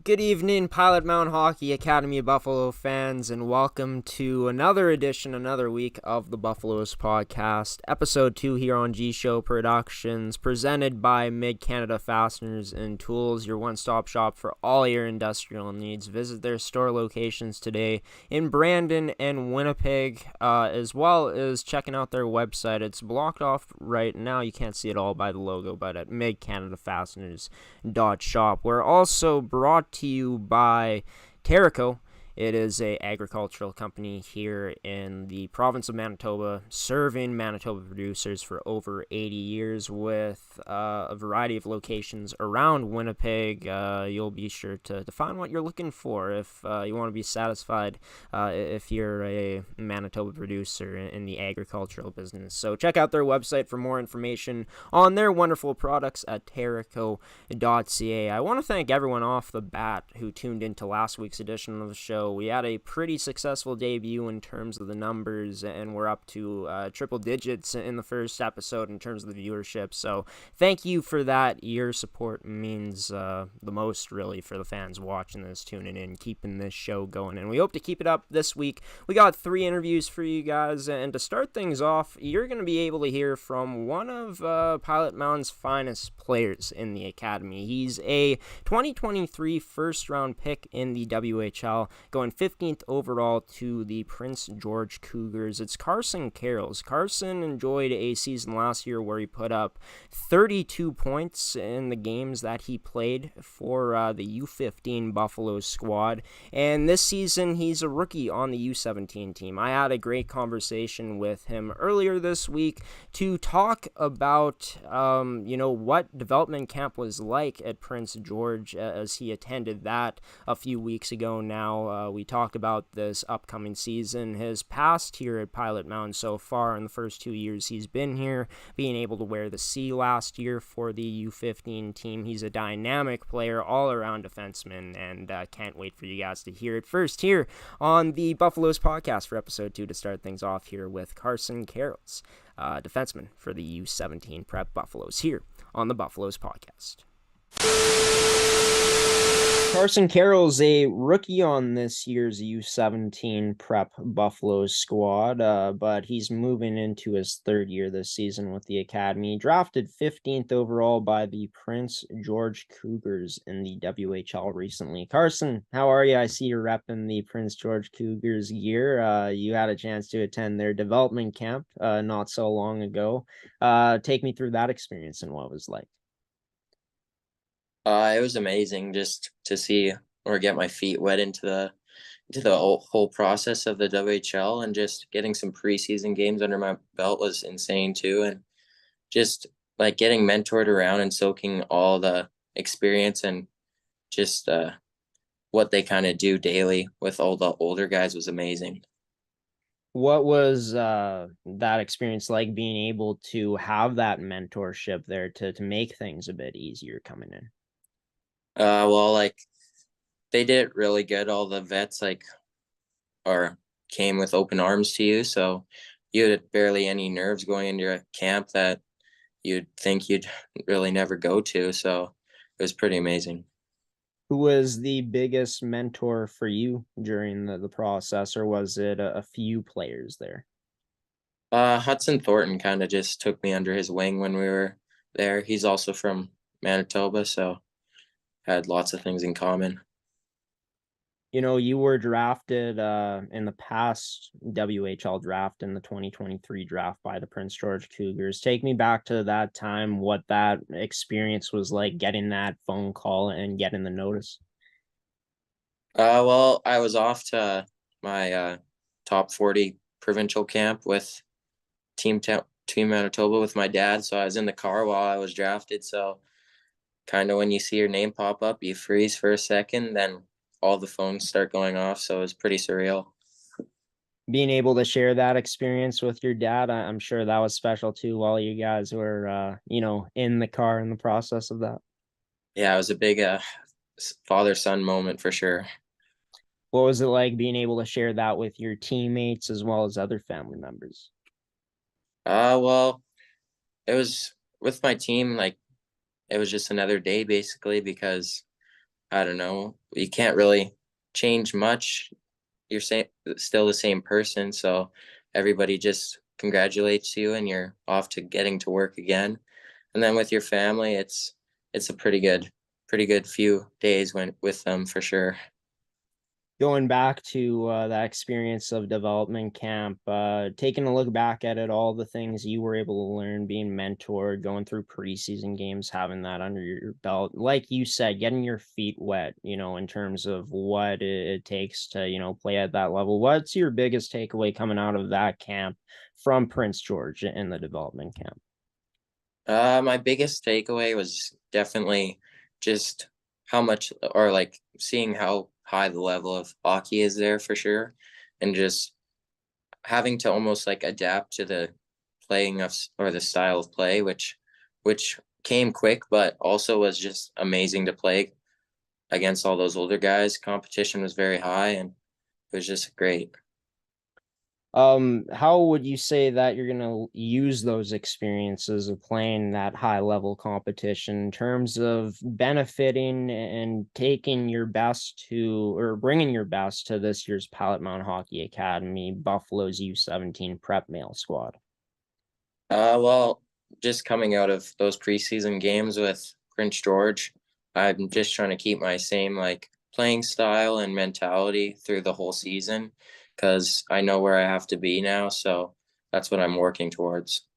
Good evening, Pilot Mound Hockey Academy Buffalo fans, and welcome to another edition, another week of the Buffaloes podcast, Ep.2 here on GShow Prductions, presented by Mid-Canada Fasteners and Tools, your one-stop shop for all your industrial needs. Visit their store locations today in Brandon and Winnipeg, as well as checking out their website. It's blocked off right now. You can't see it all by the logo, but at midcanadafasteners.shop. We're also brought to you by Terrico. It is a agricultural company here in the province of Manitoba, serving Manitoba producers for over 80 years with a variety of locations around Winnipeg. You'll be sure to find what you're looking for if you want to be satisfied if you're a Manitoba producer in the agricultural business. So check out their website for more information on their wonderful products at terrico.ca. I want to thank everyone off the bat who tuned into last week's edition of the show. We had a pretty successful debut in terms of the numbers, and we're up to triple digits in the first episode in terms of the viewership. So thank you for that. Your support means the most, really, for the fans watching this, tuning in, keeping this show going. And we hope to keep it up this week. We got 3 interviews for you guys, and to start things off, you're going to be able to hear from one of Pilot Mound's finest players in the academy. He's a 2023 first-round pick in the WHL, going 15th overall to the Prince George Cougars. It's Carson Carels. Carson enjoyed a season last year where he put up 32 points in the games that he played for the U15 Buffalo squad. And this season, he's a rookie on the U17 team. I had a great conversation with him earlier this week to talk about, what development camp was like at Prince George as he attended that a few weeks ago now. We talked about this upcoming season, his past here at Pilot Mound so far in the first 2 years he's been here, being able to wear the C last year for the U15 team. He's a dynamic player, all-around defenseman, and can't wait for you guys to hear it first here on the Buffaloes podcast for episode 2 to start things off here with Carson Carels, defenseman for the U17 Prep Buffaloes here on the Buffaloes podcast. Carson Carels, a rookie on this year's U17 Prep Buffaloes squad, but he's moving into his third year this season with the academy. Drafted 15th overall by the Prince George Cougars in the WHL recently. Carson, how are you? I see you're repping the Prince George Cougars gear. You had a chance to attend their development camp not so long ago. Take me through that experience and what it was like. It was amazing just to see or get my feet wet into the whole process of the WHL, and just getting some preseason games under my belt was insane too. And just like getting mentored around and soaking all the experience and just what they kind of do daily with all the older guys was amazing. What was that experience like, being able to have that mentorship there to make things a bit easier coming in? Well, like they did it really good. All the vets came with open arms to you, so you had barely any nerves going into a camp that you'd think you'd really never go to. So it was pretty amazing. Who was the biggest mentor for you during the process, or was it a few players there? Hudson Thornton kind of just took me under his wing when we were there. He's also from Manitoba, so had lots of things in common. You were drafted in the past WHL draft in the 2023 draft by the Prince George Cougars. Take me back to that time, what that experience was like, getting that phone call and getting the notice. Well, I was off to my top 40 provincial camp with Team Manitoba with my dad, so I was in the car while I was drafted. So kind of when you see your name pop up, you freeze for a second, then all the phones start going off. So it was pretty surreal. Being able to share that experience with your dad, I'm sure that was special too, while you guys were, in the car in the process of that. Yeah, it was a big father-son moment for sure. What was it like being able to share that with your teammates as well as other family members? Well, it was with my team, like it was just another day basically, because I don't know, you can't really change much. You're still the same person, so everybody just congratulates you and you're off to getting to work again. And then with your family, it's a pretty good few days with them for sure. Going back to that experience of development camp, taking a look back at it, all the things you were able to learn, being mentored, going through preseason games, having that under your belt, like you said, getting your feet wet, in terms of what it takes to, play at that level. What's your biggest takeaway coming out of that camp from Prince George in the development camp? My biggest takeaway was definitely just how much, or like seeing how high the level of hockey is there for sure, and just having to almost like adapt to the playing of or the style of play, which came quick, but also was just amazing to play against all those older guys. Competition was very high, and it was just great. How would you say that you're gonna use those experiences of playing that high level competition in terms of benefiting and taking your best to, or bringing your best to this year's Pilot Mound Hockey Academy, Buffalo's U17 Prep Male squad? Well, just coming out of those preseason games with Prince George, I'm just trying to keep my same like playing style and mentality through the whole season because I know where I have to be now. So that's what I'm working towards.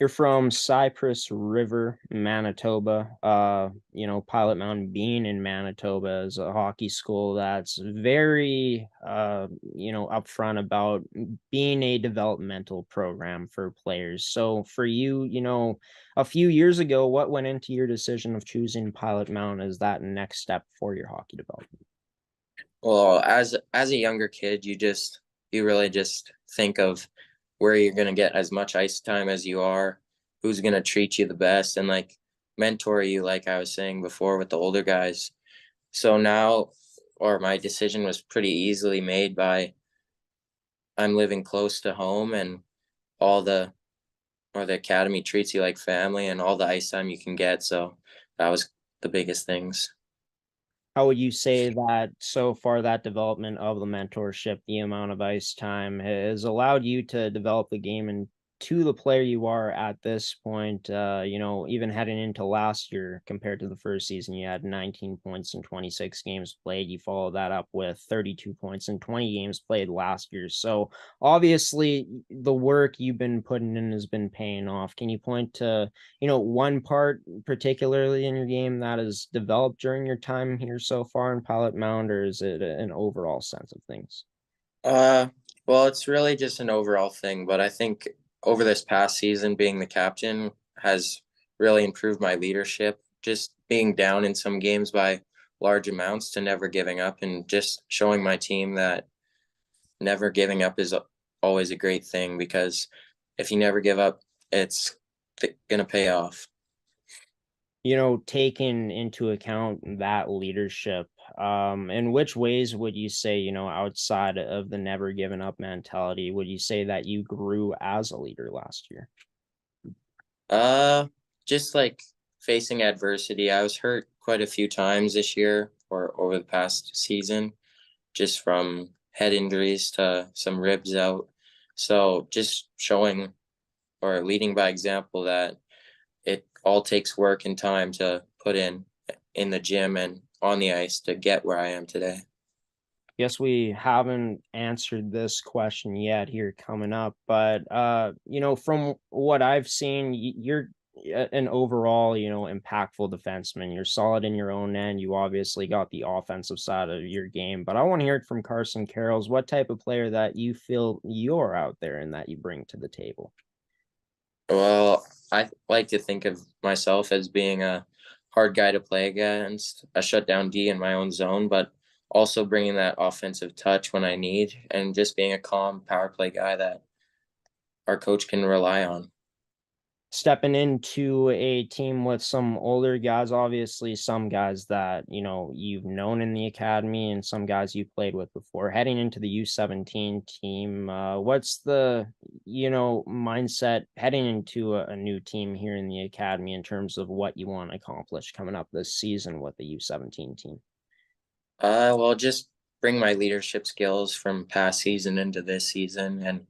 You're from Cypress River, Manitoba. Pilot Mountain being in Manitoba is a hockey school that's very, upfront about being a developmental program for players. So for you, a few years ago, what went into your decision of choosing Pilot Mountain as that next step for your hockey development? Well, as a younger kid, you really just think of where you're gonna get as much ice time as you are, who's gonna treat you the best, and like mentor you, like I was saying before with the older guys. So now, or my decision was pretty easily made by I'm living close to home and all the academy treats you like family and all the ice time you can get. So that was the biggest things. How would you say that so far that development of the mentorship, the amount of ice time has allowed you to develop the game and to the player you are at this point, even heading into last year compared to the first season, you had 19 points in 26 games played. You follow that up with 32 points in 20 games played last year. So obviously the work you've been putting in has been paying off. Can you point to one part particularly in your game that has developed during your time here so far in Pilot Mound, or is it an overall sense of things? Uh, well, it's really just an overall thing, but I think over this past season, being the captain has really improved my leadership. Just being down in some games by large amounts to never giving up and just showing my team that never giving up is always a great thing because if you never give up, it's going to pay off. Taking into account that leadership, in which ways would you say, outside of the never giving up mentality, would you say that you grew as a leader last year? Uh, just like facing adversity. I was hurt quite a few times this year or over the past season, just from head injuries to some ribs out. So just showing or leading by example that it all takes work and time to put in the gym and on the ice to get where I am today. Guess we haven't answered this question yet here coming up, but from what I've seen, you're an overall, impactful defenseman. You're solid in your own end. You obviously got the offensive side of your game, but I want to hear it from Carson Carels. What type of player that you feel you're out there and that you bring to the table? Well, I like to think of myself as being a hard guy to play against, a shutdown D in my own zone, but also bringing that offensive touch when I need, and just being a calm power play guy that our coach can rely on. Stepping into a team with some older guys, obviously some guys that, you've known in the academy and some guys you played with before, heading into the U17 team. What's the, mindset heading into a new team here in the academy in terms of what you want to accomplish coming up this season with the U17 team? Well, just bring my leadership skills from past season into this season and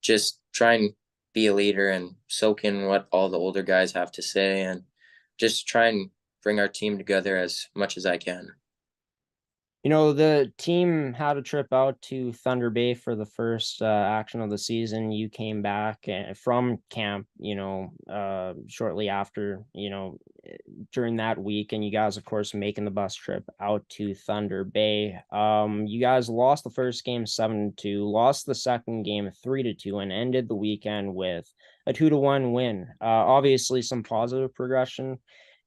just try and be a leader and soak in what all the older guys have to say and just try and bring our team together as much as I can. The team had a trip out to Thunder Bay for the first action of the season. You came back from camp, shortly after, during that week, and you guys, of course, making the bus trip out to Thunder Bay. You guys lost the first game 7-2, lost the second game 3-2, and ended the weekend with a 2-1 win. Obviously, some positive progression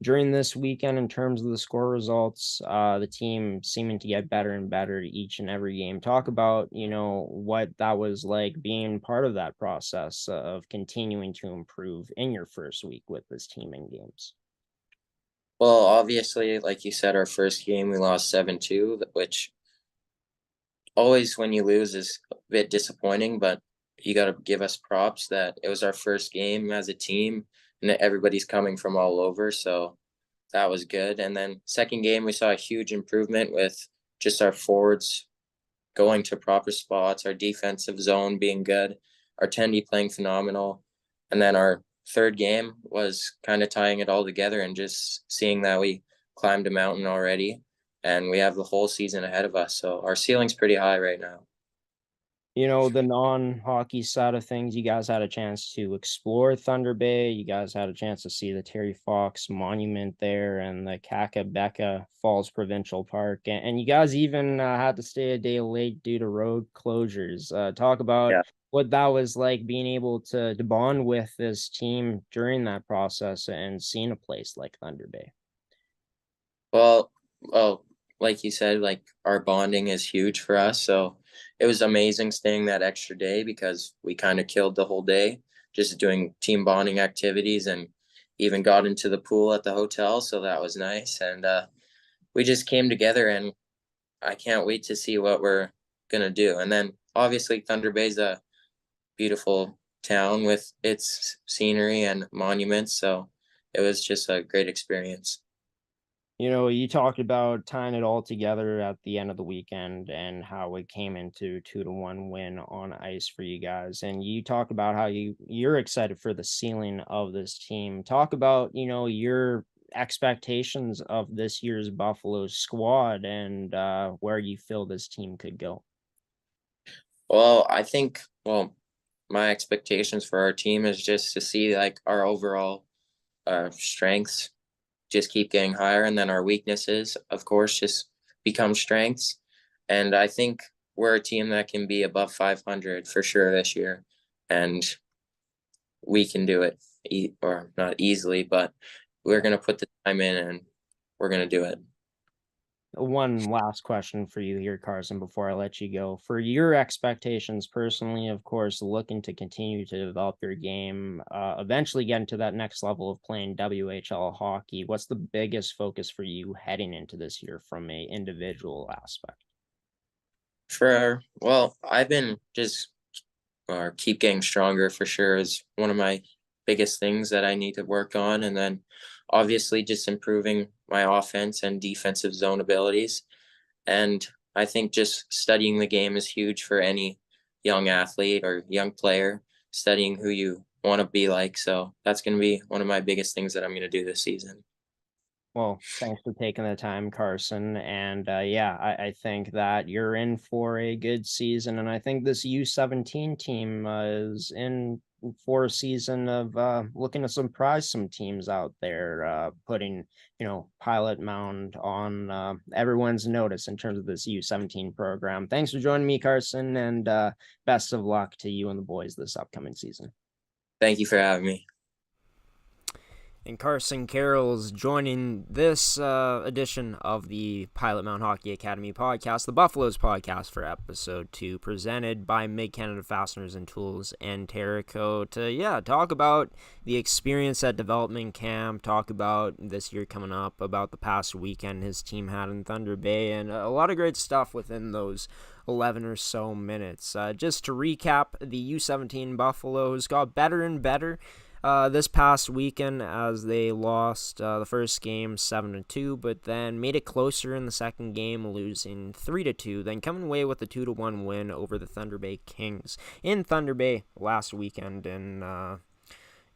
during this weekend in terms of the score results. The team seeming to get better and better each and every game. Talk about, what that was like being part of that process of continuing to improve in your first week with this team in games. Well, obviously, like you said, our first game we lost 7-2, which always when you lose is a bit disappointing, but you got to give us props that it was our first game as a team and everybody's coming from all over. So that was good. And then second game, we saw a huge improvement with just our forwards going to proper spots, our defensive zone being good, our tendy playing phenomenal. And then our third game was kind of tying it all together and just seeing that we climbed a mountain already and we have the whole season ahead of us. So our ceiling's pretty high right now. The non-hockey side of things, you guys had a chance to explore Thunder Bay. You guys had a chance to see the Terry Fox Monument there and the Kakabeka Falls Provincial Park. And you guys even had to stay a day late due to road closures. Talk about Yeah. what that was like being able to bond with this team during that process and seeing a place like Thunder Bay. Well, like you said, like our bonding is huge for us. So it was amazing staying that extra day because we kind of killed the whole day just doing team bonding activities and even got into the pool at the hotel. So that was nice. And we just came together and I can't wait to see what we're going to do. And then obviously Thunder Bay's a beautiful town with its scenery and monuments. So it was just a great experience. You talked about tying it all together at the end of the weekend and how it came into 2-1 win on ice for you guys. And you talked about how you're excited for the ceiling of this team. Talk about, your expectations of this year's Buffalo squad and where you feel this team could go. Well, my expectations for our team is just to see like our overall strengths just keep getting higher, and then our weaknesses, of course, just become strengths. And I think we're a team that can be above 500 for sure this year, and we can do it, or not easily, but we're going to put the time in and we're going to do it. One last question for you here, Carson, before I let you go. For your expectations personally, of course, looking to continue to develop your game, eventually get into that next level of playing WHL hockey, what's the biggest focus for you heading into this year from a individual aspect? I've been just or keep getting stronger for sure is one of my biggest things that I need to work on. And then obviously just improving my offense and defensive zone abilities. And I think just studying the game is huge for any young athlete or young player, studying who you want to be like. So that's going to be one of my biggest things that I'm going to do this season. Well, thanks for taking the time, Carson. And yeah, I think that you're in for a good season. And I think this U17 team is in for a season of looking to surprise some teams out there, putting, Pilot Mound on everyone's notice in terms of this U17 program. Thanks for joining me, Carson, and best of luck to you and the boys this upcoming season. Thank you for having me. And Carson Carels joining this edition of the Pilot Mound Hockey Academy podcast, the Buffaloes podcast for episode 2, presented by Mid-Canada Fasteners and Tools and Terraco to, talk about the experience at development camp, talk about this year coming up, about the past weekend his team had in Thunder Bay, and a lot of great stuff within those 11 or so minutes. Just to recap, the U17 Buffaloes got better and better this past weekend as they lost the first game 7-2, but then made it closer in the second game, losing 3-2, then coming away with a 2-1 win over the Thunder Bay Kings in Thunder Bay last weekend, and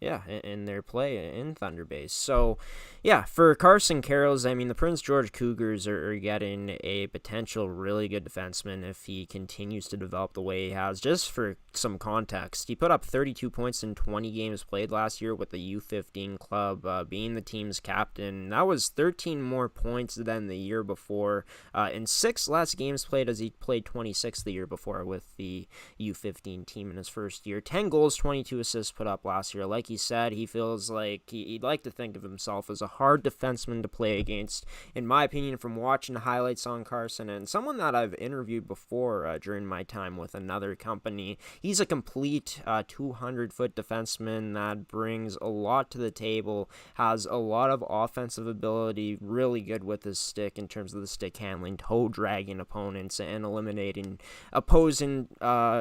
in their play in Thunder Bay. So, yeah, for Carson Carels, I mean, the Prince George Cougars are getting a potential really good defenseman if he continues to develop the way he has. Just for some context, he put up 32 points in 20 games played last year with the U15 club, being the team's captain. That was 13 more points than the year before, and 6 less games played as he played 26 the year before with the U15 team in his first year. 10 goals, 22 assists put up last year. Like he said, he feels like he'd like to think of himself as a hard defenseman to play against, in my opinion, from watching the highlights on Carson, and someone that I've interviewed before during my time with another company. He's a complete 200-foot defenseman that brings a lot to the table, has a lot of offensive ability, really good with his stick in terms of the stick handling, toe dragging opponents, and eliminating opposing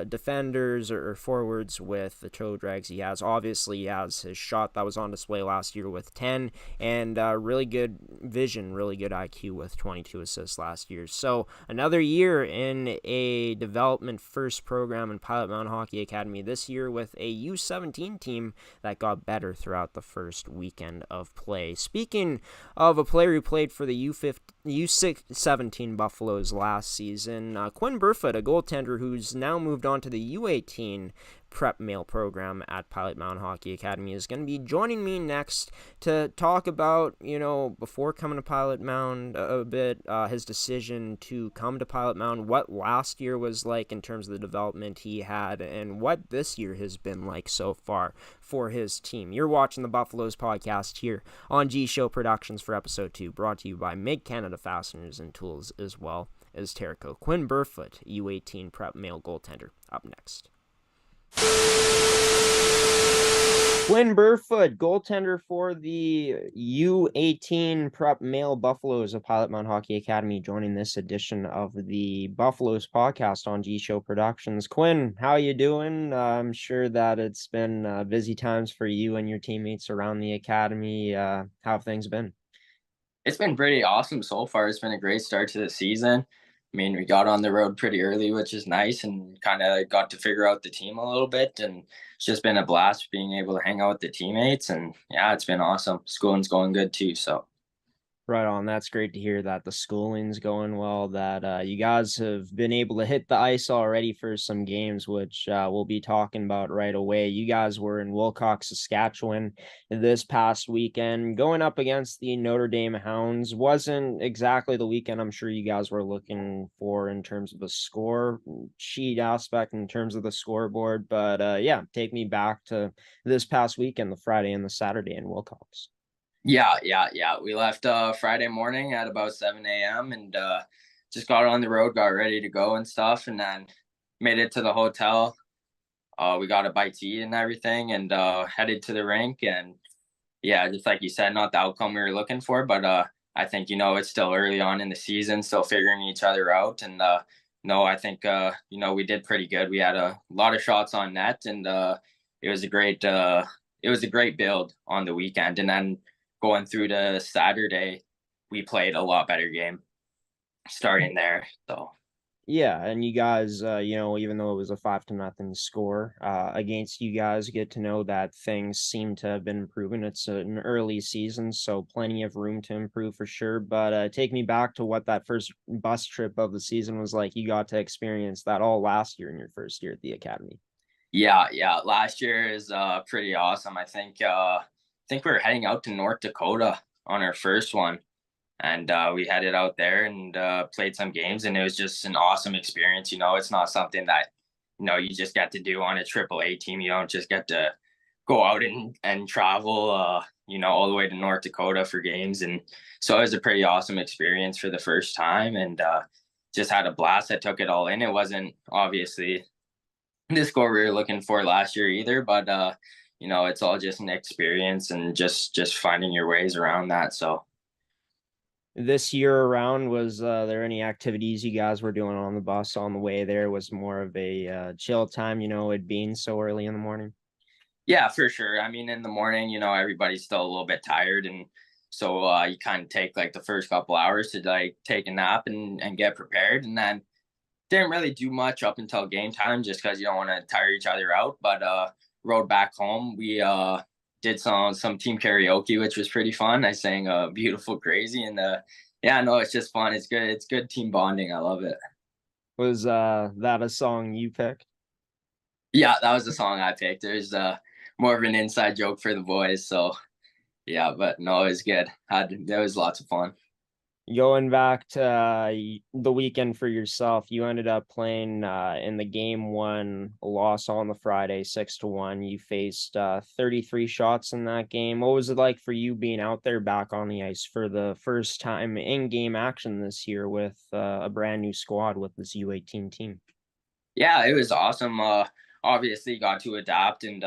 defenders or forwards with the toe drags he has. Obviously, he has his shot that was on display last year with 10, and really good vision, really good IQ with 22 assists last year. So another year in a development first program in Pilot Mound Hockey Academy this year with a U17 team that got better throughout the first weekend of play. Speaking of a player who played for the U17 Buffaloes last season, Quinn Burfoot, a goaltender who's now moved on to the U18 Prep Male program at Pilot Mound Hockey Academy, is going to be joining me next to talk about, before coming to Pilot Mound a bit, his decision to come to Pilot Mound, what last year was like in terms of the development he had, and what this year has been like so far for his team. You're watching the Buffaloes podcast here on GShow Prductions for Episode 2, brought to you by Mid-Canada Fasteners and Tools, as well as Terrico. Quinn Burfoot, U18 Prep Male goaltender, up next. Quinn Burfoot, goaltender for the U18 Prep Male Buffaloes of Pilot Mound Hockey Academy, joining this edition of the Buffaloes podcast on GShow Productions. Quinn, how you doing? I'm sure that it's been busy times for you and your teammates around the academy. How have things been? It's been pretty awesome so far. It's been a great start to the season. I mean, we got on the road pretty early, which is nice, and kind of got to figure out the team a little bit. And it's just been a blast being able to hang out with the teammates. And yeah, it's been awesome. Schooling's going good too. So Right on. That's great to hear that the schooling's going well, that you guys have been able to hit the ice already for some games, which we'll be talking about right away. You guys were in Wilcox, Saskatchewan this past weekend, going up against the Notre Dame Hounds. Wasn't exactly the weekend I'm sure you guys were looking for in terms of the score sheet aspect, in terms of the scoreboard. But yeah, take me back to this past weekend, the Friday and the Saturday in Wilcox. yeah. We left Friday morning at about 7 a.m. and just got on the road, got ready to go and stuff, and then made it to the hotel. We got a bite to eat and everything, and headed to the rink. And yeah, just like you said, not the outcome we were looking for, but I think, it's still early on in the season, still figuring each other out. And no, I think, we did pretty good. We had a lot of shots on net, and it was a great build on the weekend. And then going through to Saturday, we played a lot better game starting there. So Yeah, and you guys, even though it was a 5-0 score against you guys, get to know that things seem to have been improving. It's an early season, so plenty of room to improve for sure. But take me back to what that first bus trip of the season was like. You got to experience that all last year in your first year at the academy. yeah, last year is pretty awesome. I think we were heading out to North Dakota on our first one, and we headed out there and played some games, and it was just an awesome experience. It's not something that you just get to do on a AAA team. You don't just get to go out and travel all the way to North Dakota for games. And so it was a pretty awesome experience for the first time, and just had a blast. I took it all in. It wasn't obviously the score we were looking for last year either, but it's all just an experience and just finding your ways around that. So This year around, was there any activities you guys were doing on the bus on the way there? Was more of a chill time, it being so early in the morning? Yeah, for sure. I mean, in the morning, everybody's still a little bit tired, and so you kind of take like the first couple hours to like take a nap and get prepared, and then didn't really do much up until game time just because you don't want to tire each other out. But rode back home. We did some team karaoke, which was pretty fun. I sang "Beautiful Crazy," and yeah, no, it's just fun. It's good. It's good team bonding. I love it. Was that a song you picked? Yeah, that was the song I picked. There's more of an inside joke for the boys, so yeah, but no, it was good. There was lots of fun. Going back to the weekend for yourself, you ended up playing in the game one, loss on the Friday, 6-1. You faced 33 shots in that game. What was it like for you being out there back on the ice for the first time in game action this year with a brand new squad with this U18 team? Yeah, it was awesome. Obviously got to adapt and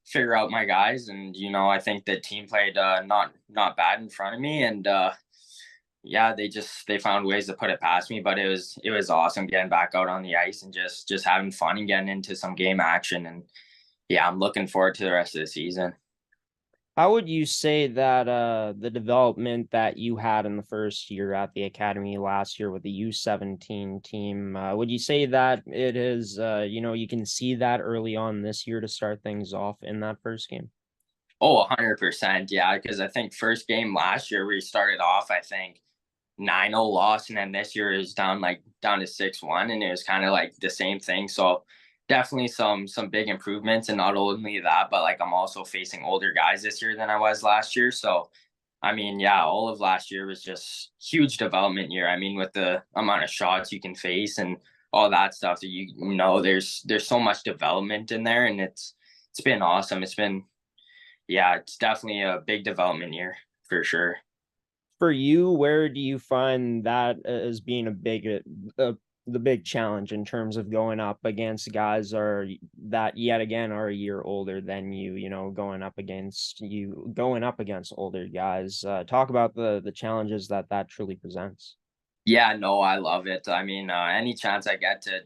figure out my guys, and I think the team played not bad in front of me, and yeah, they found ways to put it past me, but it was awesome getting back out on the ice and just having fun and getting into some game action, and yeah, I'm looking forward to the rest of the season. How would you say that the development that you had in the first year at the academy last year with the U17 team, would you say that it is, you can see that early on this year to start things off in that first game? Oh, 100%, yeah, because I think first game last year we started off, I think 9-0 loss, and then this year is down to 6-1, and it was kind of like the same thing. So definitely some big improvements, and not only that, but like I'm also facing older guys this year than I was last year. So I mean, yeah, all of last year was just huge development year. I mean, with the amount of shots you can face and all that stuff, that there's so much development in there, and it's been awesome. Yeah, it's definitely a big development year for sure. For you, where do you find that as being the big challenge in terms of going up against guys are that yet again are a year older than you, going up against older guys? Talk about the challenges that truly presents. Yeah, no, I love it. I mean, any chance I get to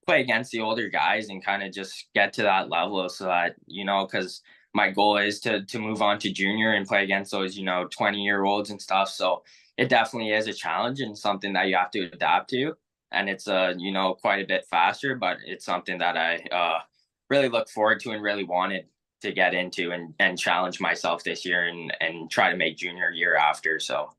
play against the older guys and kind of just get to that level, so that because my goal is to move on to junior and play against those 20-year-olds and stuff. So it definitely is a challenge and something that you have to adapt to. And it's quite a bit faster, but it's something that I really look forward to and really wanted to get into and challenge myself this year and try to make junior year after. So.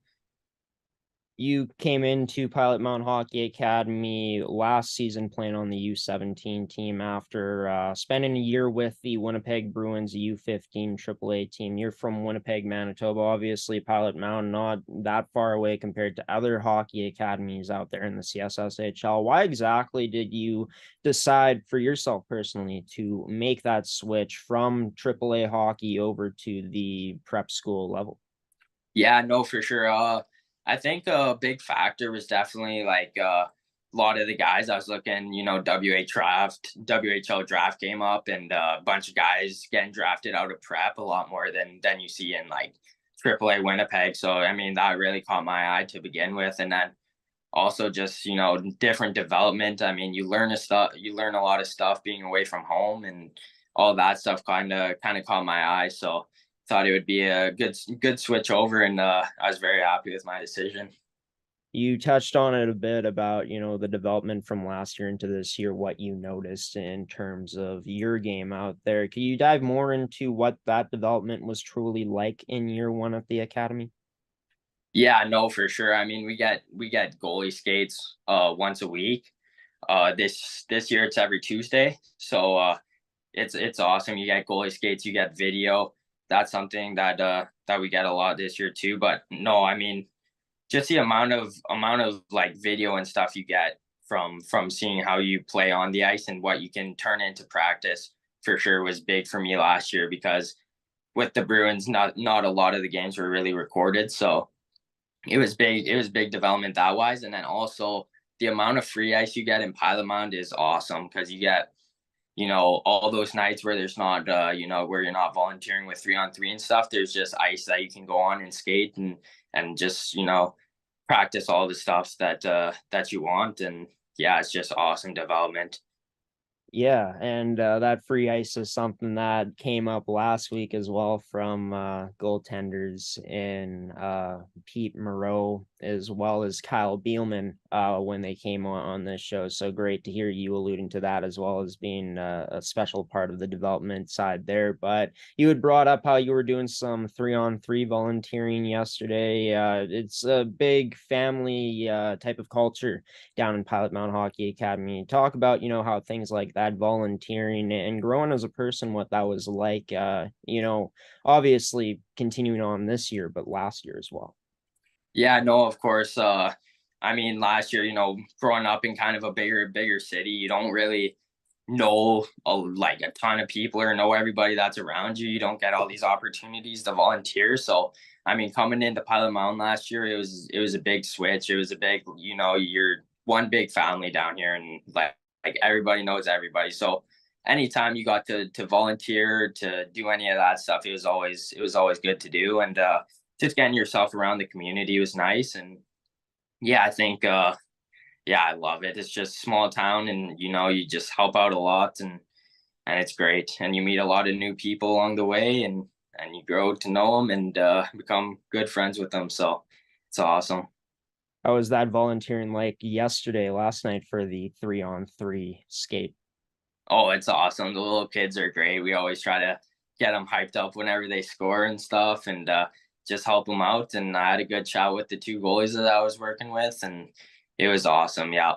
You came into Pilot Mound Hockey Academy last season playing on the U17 team after spending a year with the Winnipeg Bruins U15 AAA team. You're from Winnipeg, Manitoba. Obviously, Pilot Mound not that far away compared to other hockey academies out there in the CSSHL. Why exactly did you decide for yourself personally to make that switch from AAA hockey over to the prep school level? Yeah, no, for sure. I think a big factor was definitely like a lot of the guys I was looking, WHL draft came up, and a bunch of guys getting drafted out of prep a lot more than you see in like AAA Winnipeg. So I mean that really caught my eye to begin with, and then also just different development. I mean, you learn a lot of stuff being away from home, and all that stuff kind of caught my eye. So thought it would be a good switch over, and I was very happy with my decision. You touched on it a bit about, the development from last year into this year, what you noticed in terms of your game out there. Can you dive more into what that development was truly like in year one at the academy? Yeah, no, for sure. I mean, we get goalie skates once a week. This year it's every Tuesday. So it's awesome. You get goalie skates, you get video. That's something that we get a lot this year too. But no, I mean, just the amount of like video and stuff you get from seeing how you play on the ice and what you can turn into practice for sure was big for me last year, because with the Bruins, not a lot of the games were really recorded. So it was big development that wise. And then also the amount of free ice you get in Pilot Mound is awesome, because you get all those nights where there's not where you're not volunteering with 3-on-3 and stuff. There's just ice that you can go on and skate and just practice all the stuff that you want. And yeah, it's just awesome development. Yeah, and that free ice is something that came up last week as well from goaltenders in Pete Moreau as well as Kyle Beelman when they came on this show. So great to hear you alluding to that as well as being a special part of the development side there. But you had brought up how you were doing some 3-on-3 volunteering yesterday. It's a big family type of culture down in Pilot Mound Hockey Academy. Talk about, how things like that, volunteering and growing as a person, what that was like, obviously continuing on this year, but last year as well. Yeah, no, of course. I mean, last year, growing up in kind of a bigger city, you don't really know like a ton of people or know everybody that's around you. You don't get all these opportunities to volunteer. So, I mean, coming into Pilot Mountain last year, it was a big switch. It was a big, you're one big family down here, and like everybody knows everybody. So, anytime you got to volunteer to do any of that stuff, it was always good to do, and just getting yourself around the community was nice. And yeah, I think yeah, I love it. It's just a small town, and you just help out a lot, and it's great, and you meet a lot of new people along the way, and you grow to know them and become good friends with them. So it's awesome. How was that volunteering like last night for the 3-on-3 skate? Oh, it's awesome. The little kids are great. We always try to get them hyped up whenever they score and stuff, and just help them out. And I had a good chat with the two goalies that I was working with, and it was awesome. Yeah.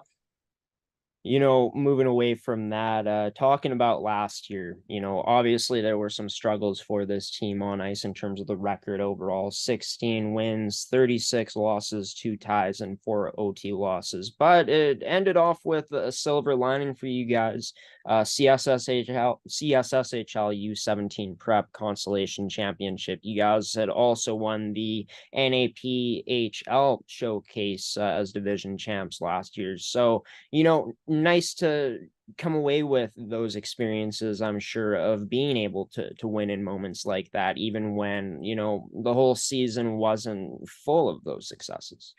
Moving away from that, talking about last year, obviously there were some struggles for this team on ice in terms of the record overall: 16 wins, 36 losses, 2 ties, and 4 OT losses. But it ended off with a silver lining for you guys. CSSHL U17 Prep Constellation Championship. You guys had also won the NAPHL Showcase as division champs last year. So, nice to come away with those experiences, I'm sure, of being able to win in moments like that, even when, the whole season wasn't full of those successes.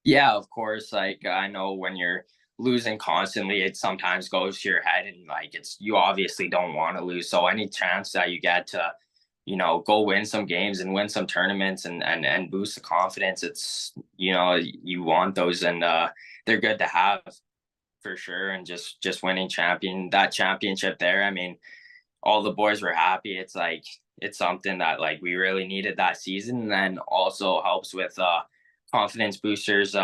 Yeah, of course. Like, I know when you're losing constantly, it sometimes goes to your head, and like you obviously don't want to lose. So any chance that you get to, go win some games and win some tournaments and boost the confidence, it's you want those, and they're good to have for sure. And just winning that championship there, I mean, all the boys were happy. It's like it's something that like we really needed that season, and then also helps with confidence boosters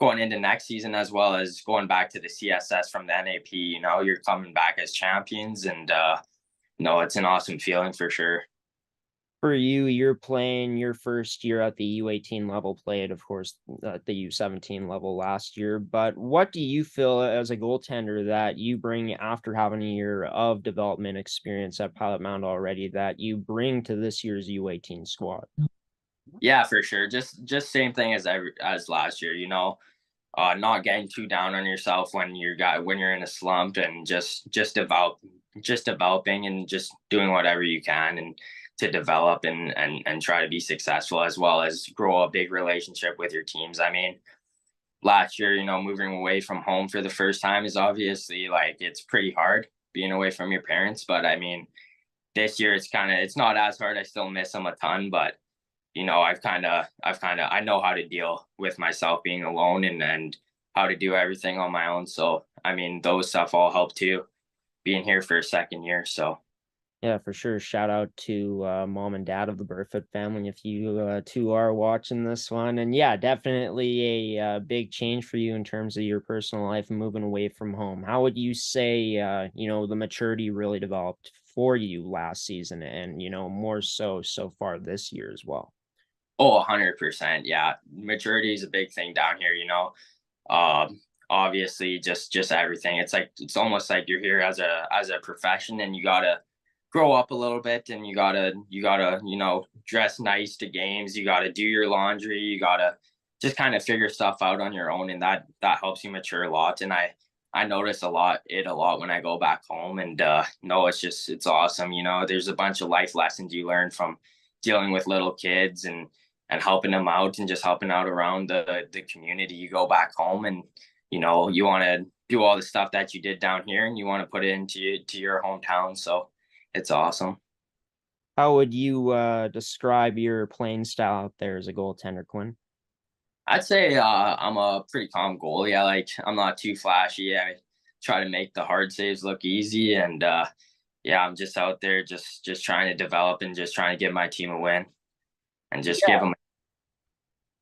going into next season, as well as going back to the CSS from the NAP. You're coming back as champions, and no, it's an awesome feeling for sure. For you, you're playing your first year at the U18 level, played, of course, at the U17 level last year. But what do you feel as a goaltender that you bring after having a year of development experience at Pilot Mound already that you bring to this year's U18 squad? Yeah, for sure. Just same thing as last year. Not getting too down on yourself when you're in a slump, and just developing and just doing whatever you can and to develop and try to be successful, as well as grow a big relationship with your teams. I mean, last year, moving away from home for the first time is obviously like it's pretty hard being away from your parents, but I mean, this year it's not as hard. I still miss them a ton, but I know how to deal with myself being alone, and how to do everything on my own. So, I mean, those stuff all help too, being here for a second year. So, Yeah, for sure. Shout out to mom and dad of the Burfoot family if you two are watching this one. And yeah, definitely a big change for you in terms of your personal life and moving away from home. How would you say, the maturity really developed for you last season and, more so far this year as well? oh, 100%. Yeah. Maturity is a big thing down here, obviously just everything. It's almost like you're here as a profession, and you gotta grow up a little bit, and you gotta dress nice to games. You gotta do your laundry. You gotta just kind of figure stuff out on your own, and that helps you mature a lot. And I notice a lot when I go back home, and no, it's awesome. There's a bunch of life lessons you learn from dealing with little kids, and helping them out, and just helping out around the community. You go back home, and you want to do all the stuff that you did down here and you want to put it to your hometown. So it's awesome. How would you describe your playing style out there as a goaltender, Quinn? I'd say I'm a pretty calm goalie. I'm not too flashy. I try to make the hard saves look easy, and yeah, I'm just out there just trying to develop and just trying to give my team a win and just give them.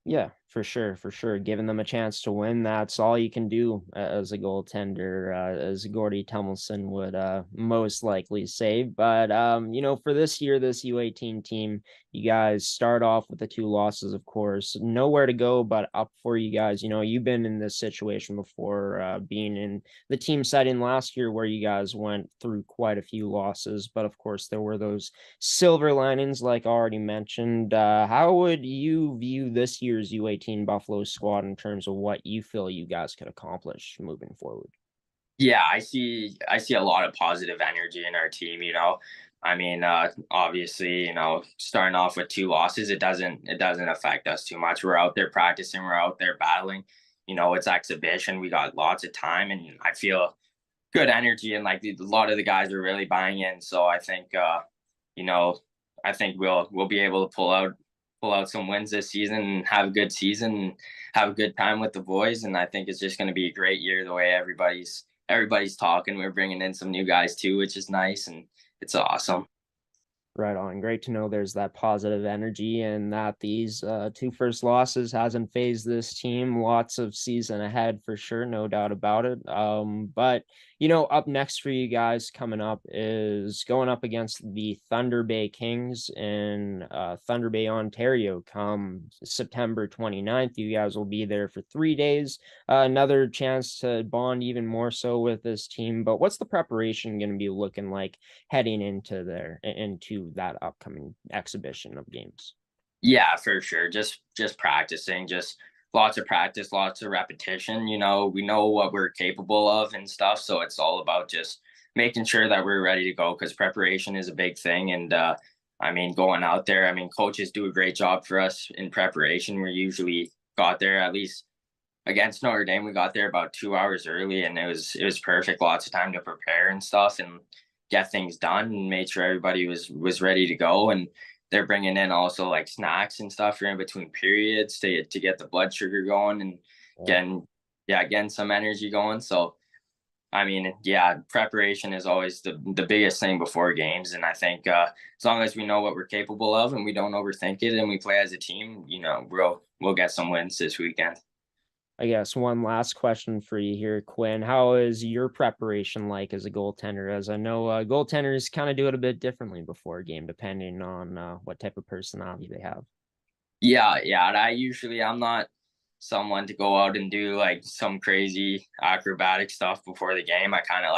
Yeah, for sure. Giving them a chance to win, that's all you can do as a goaltender, as Gordy Tummelson would most likely say. But, for this year, this U18 team, you guys start off with the 2 losses, of course. Nowhere to go but up for you guys. You've been in this situation before, being in the team setting last year where you guys went through quite a few losses. But, of course, there were those silver linings, like already mentioned. How would you view this year's U18 Buffalo squad in terms of what you feel you guys could accomplish moving forward? Yeah, I see a lot of positive energy in our team. Obviously, starting off with 2 losses, it doesn't affect us too much. We're out there practicing, we're out there battling. It's exhibition. We got lots of time, and I feel good energy, and like a lot of the guys are really buying in. So you know, I think we'll be able to pull out some wins this season and have a good season and have a good time with the boys. And I think it's just going to be a great year the way everybody's talking. We're bringing in some new guys too, which is nice, and it's awesome. Right on. Great to know there's that positive energy and that these 2 first losses hasn't phased this team. Lots of season ahead for sure, no doubt about it. But up next for you guys coming up is going up against the Thunder Bay Kings in Thunder Bay, Ontario come September 29th. You guys will be there for 3 days. Another chance to bond even more so with this team. But what's the preparation going to be looking like heading into that upcoming exhibition of games? Yeah, for sure. Just practicing, just lots of practice, lots of repetition. We know what we're capable of and stuff. So it's all about just making sure that we're ready to go, because preparation is a big thing. And going out there, coaches do a great job for us in preparation. We usually got there, at least against Notre Dame, we got there about 2 hours early, and it was perfect. Lots of time to prepare and stuff and get things done, and made sure everybody was ready to go. And they're bringing in also like snacks and stuff for in between periods to get the blood sugar going and getting some energy going. So preparation is always the biggest thing before games. And I think as long as we know what we're capable of and we don't overthink it and we play as a team, we'll get some wins this weekend. I guess one last question for you here, Quinn. How is your preparation like as a goaltender? As I know, goaltenders kind of do it a bit differently before a game, depending on what type of personality they have. Yeah. And I'm not someone to go out and do like some crazy acrobatic stuff before the game. I kind of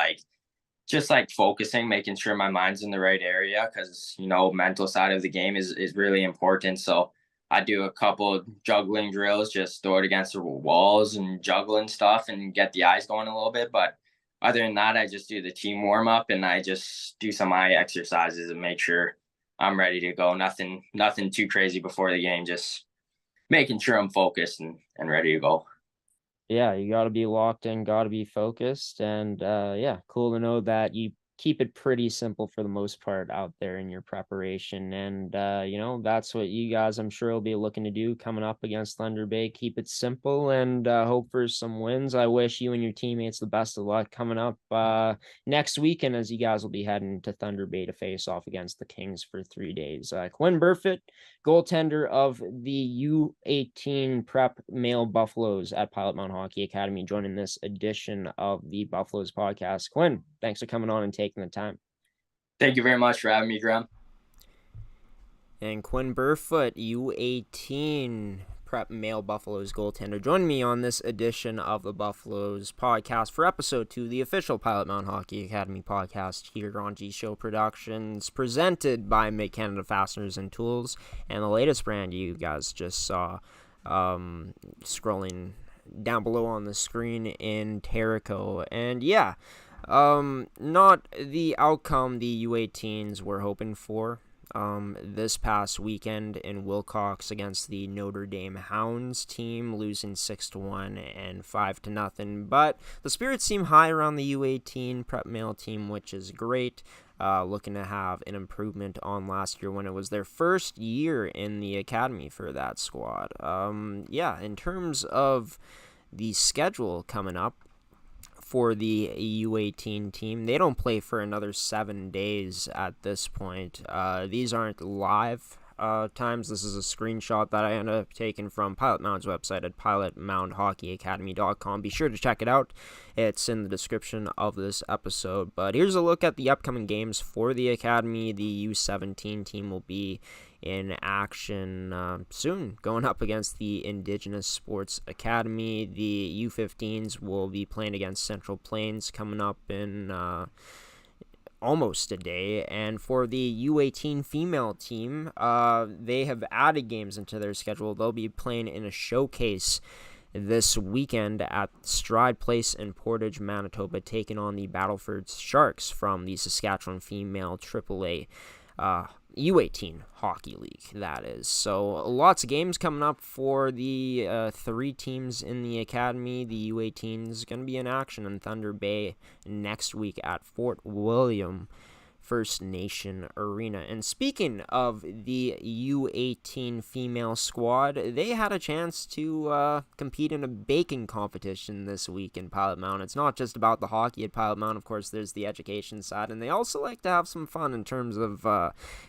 just focusing, making sure my mind's in the right area, because mental side of the game is really important. So I do a couple juggling drills, just throw it against the walls and juggling stuff and get the eyes going a little bit. But other than that, I just do the team warm up and I just do some eye exercises and make sure I'm ready to go. Nothing too crazy before the game, just making sure I'm focused and ready to go. Yeah, you got to be locked in, got to be focused. And cool to know that you keep it pretty simple for the most part out there in your preparation. And, that's what you guys, I'm sure, will be looking to do coming up against Thunder Bay. Keep it simple and hope for some wins. I wish you and your teammates the best of luck coming up next weekend, as you guys will be heading to Thunder Bay to face off against the Kings for 3 days. Quinn Burfoot, goaltender of the U18 Prep Male Buffaloes at Pilot Mound Hockey Academy, joining this edition of the Buffaloes podcast. Quinn, thanks for coming on and taking the time. Thank you very much for having me, Graham. And Quinn Burfoot, U18 Prep Male Buffaloes goaltender, joined me on this edition of the Buffaloes podcast for episode 2, the official Pilot Mound Hockey Academy podcast here on GShow Productions, presented by Make Canada Fasteners and Tools, and the latest brand you guys just saw scrolling down below on the screen in Terrico. And not the outcome the U18s were hoping for. this past weekend in Wilcox against the Notre Dame Hounds team, losing 6-1 and 5-0. But the spirits seem high around the U18 Prep Male team, which is great. Looking to have an improvement on last year when it was their first year in the academy for that squad. In terms of the schedule coming up for the U18 team, they don't play for another 7 days at this point. These aren't live times. This is a screenshot that I ended up taking from Pilot Mound's website at pilotmoundhockeyacademy.com. Be sure to check it out. It's in the description of this episode. But here's a look at the upcoming games for the academy. The U17 team will be in action soon, going up against the Indigenous Sports Academy. The U15s will be playing against Central Plains coming up in almost a day. And for the U18 female team, they have added games into their schedule. They'll be playing in a showcase this weekend at Stride Place in Portage, Manitoba, taking on the Battleford Sharks from the Saskatchewan Female AAA U18 Hockey League, that is. So lots of games coming up for the 3 teams in the academy. The U18 is going to be in action in Thunder Bay next week at Fort William First Nation Arena. And speaking of the U18 female squad, they had a chance to compete in a baking competition this week in Pilot Mound. It's not just about the hockey at Pilot Mound. Of course, there's the education side, and they also like to have some fun in terms of